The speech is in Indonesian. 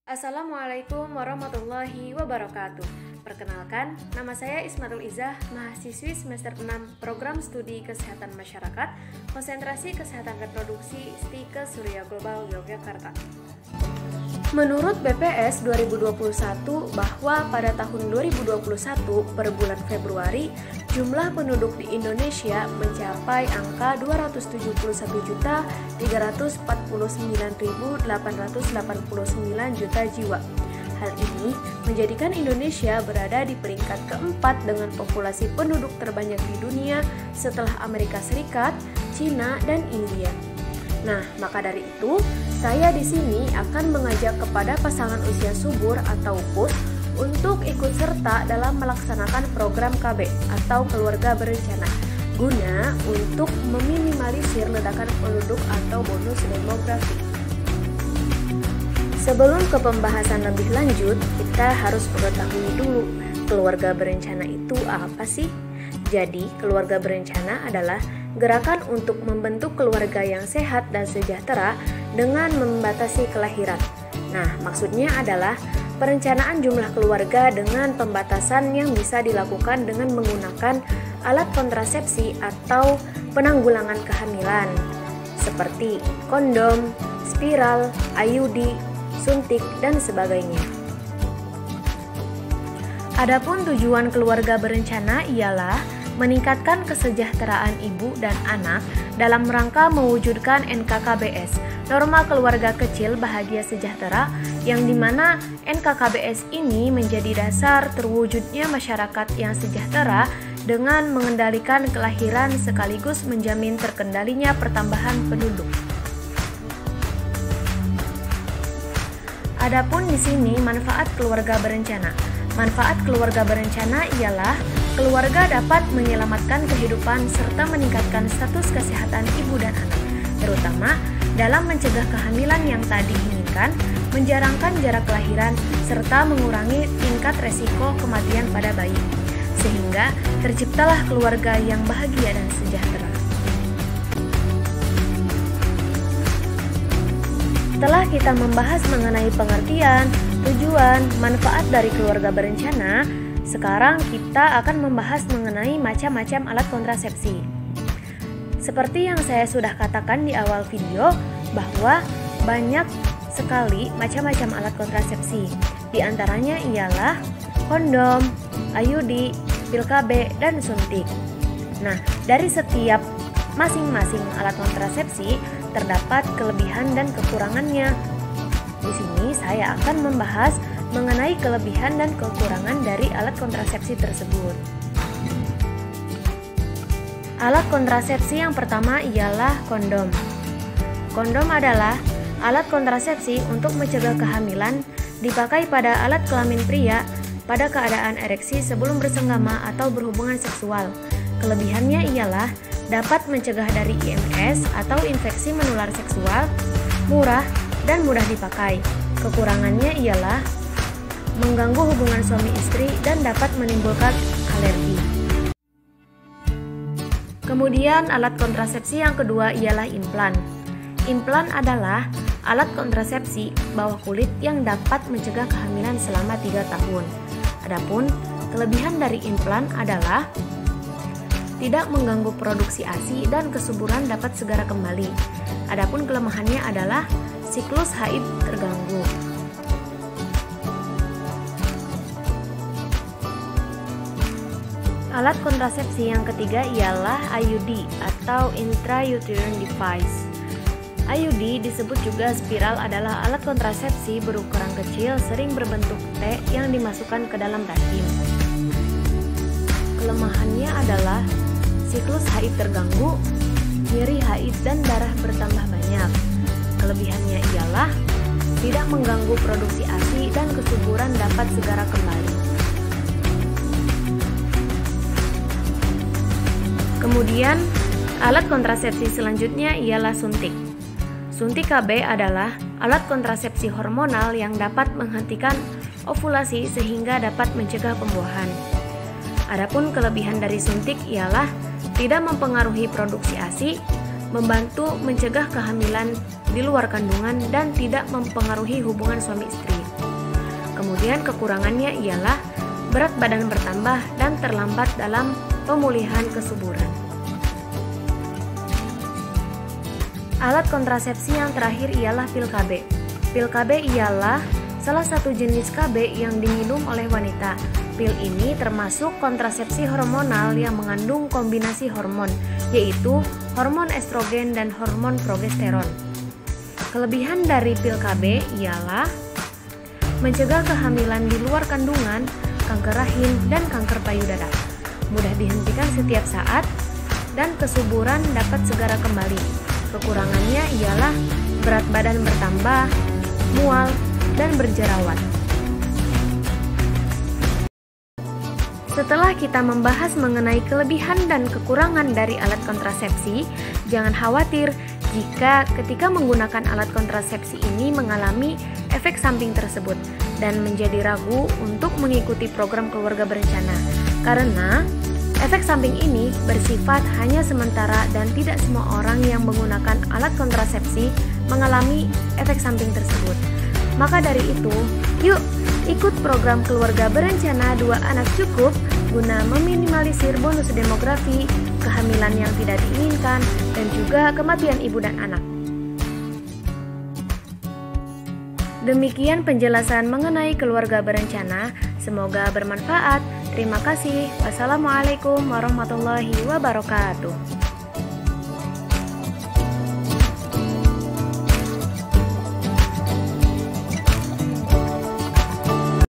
Assalamualaikum warahmatullahi wabarakatuh. Perkenalkan, nama saya Ismatul Izah, mahasiswi semester 6 Program Studi Kesehatan Masyarakat, Konsentrasi Kesehatan Reproduksi STIKE Surya Global Yogyakarta. Menurut BPS 2021 bahwa pada tahun 2021 per bulan Februari, jumlah penduduk di Indonesia mencapai angka 271.349.889 juta jiwa. Hal ini menjadikan Indonesia berada di peringkat keempat dengan populasi penduduk terbanyak di dunia setelah Amerika Serikat, Cina, dan India. Nah, maka dari itu, saya di sini akan mengajak kepada pasangan usia subur atau PUS untuk ikut serta dalam melaksanakan program KB atau keluarga berencana guna untuk meminimalisir ledakan penduduk atau bonus demografi. Sebelum ke pembahasan lebih lanjut, kita harus mengetahui dulu keluarga berencana itu apa sih? Jadi, keluarga berencana adalah gerakan untuk membentuk keluarga yang sehat dan sejahtera dengan membatasi kelahiran. Nah, maksudnya adalah perencanaan jumlah keluarga dengan pembatasan yang bisa dilakukan dengan menggunakan alat kontrasepsi atau penanggulangan kehamilan seperti kondom, spiral, IUD, suntik, dan sebagainya. Adapun tujuan keluarga berencana ialah meningkatkan kesejahteraan ibu dan anak dalam rangka mewujudkan NKKBS, norma keluarga kecil bahagia sejahtera, yang dimana NKKBS ini menjadi dasar terwujudnya masyarakat yang sejahtera dengan mengendalikan kelahiran sekaligus menjamin terkendalinya pertambahan penduduk. Adapun di sini manfaat keluarga berencana. Manfaat keluarga berencana ialah keluarga dapat menyelamatkan kehidupan serta meningkatkan status kesehatan ibu dan anak, terutama dalam mencegah kehamilan yang tak diinginkan, menjarangkan jarak kelahiran, serta mengurangi tingkat resiko kematian pada bayi, sehingga terciptalah keluarga yang bahagia dan sejahtera. Setelah kita membahas mengenai pengertian, tujuan, manfaat dari keluarga berencana, sekarang kita akan membahas mengenai macam-macam alat kontrasepsi. Seperti yang saya sudah katakan di awal video, bahwa banyak sekali macam-macam alat kontrasepsi. Di antaranya ialah kondom, IUD, pil KB, dan suntik. Nah, dari setiap masing-masing alat kontrasepsi terdapat kelebihan dan kekurangannya. Di sini saya akan membahas mengenai kelebihan dan kekurangan dari alat kontrasepsi tersebut. Alat kontrasepsi yang pertama ialah kondom. Kondom adalah alat kontrasepsi untuk mencegah kehamilan, dipakai pada alat kelamin pria pada keadaan ereksi sebelum bersenggama atau berhubungan seksual. Kelebihannya ialah dapat mencegah dari IMS atau infeksi menular seksual, murah, dan mudah dipakai. Kekurangannya ialah mengganggu hubungan suami istri dan dapat menimbulkan alergi. Kemudian alat kontrasepsi yang kedua ialah implan. Implan adalah alat kontrasepsi bawah kulit yang dapat mencegah kehamilan selama 3 tahun. Adapun kelebihan dari implan adalah tidak mengganggu produksi ASI dan kesuburan dapat segera kembali. Adapun kelemahannya adalah siklus haid terganggu. Alat kontrasepsi yang ketiga ialah IUD atau intrauterine device. IUD disebut juga spiral adalah alat kontrasepsi berukuran kecil sering berbentuk T yang dimasukkan ke dalam rahim. Kelemahannya adalah siklus haid terganggu, nyeri haid dan darah bertambah banyak. Kelebihannya ialah tidak mengganggu produksi ASI dan kesuburan dapat segera kembali. Kemudian, alat kontrasepsi selanjutnya ialah suntik. Suntik KB adalah alat kontrasepsi hormonal yang dapat menghentikan ovulasi sehingga dapat mencegah pembuahan. Adapun kelebihan dari suntik ialah tidak mempengaruhi produksi ASI, membantu mencegah kehamilan di luar kandungan, dan tidak mempengaruhi hubungan suami istri. Kemudian kekurangannya ialah berat badan bertambah dan terlambat dalam pemulihan kesuburan. Alat kontrasepsi yang terakhir ialah pil KB. Pil KB ialah salah satu jenis KB yang diminum oleh wanita. Pil ini termasuk kontrasepsi hormonal yang mengandung kombinasi hormon, yaitu hormon estrogen dan hormon progesteron. Kelebihan dari pil KB ialah mencegah kehamilan di luar kandungan, kanker rahim, dan kanker payudara. Mudah dihentikan setiap saat, dan kesuburan dapat segera kembali. Kekurangannya ialah berat badan bertambah, mual, dan berjerawat. Setelah kita membahas mengenai kelebihan dan kekurangan dari alat kontrasepsi, jangan khawatir jika ketika menggunakan alat kontrasepsi ini mengalami efek samping tersebut dan menjadi ragu untuk mengikuti program keluarga berencana. Karena efek samping ini bersifat hanya sementara dan tidak semua orang yang menggunakan alat kontrasepsi mengalami efek samping tersebut. Maka dari itu, yuk ikut program keluarga berencana 2 anak cukup guna meminimalisir bonus demografi, kehamilan yang tidak diinginkan, dan juga kematian ibu dan anak. Demikian penjelasan mengenai keluarga berencana, semoga bermanfaat. Terima kasih. Wassalamualaikum warahmatullahi wabarakatuh.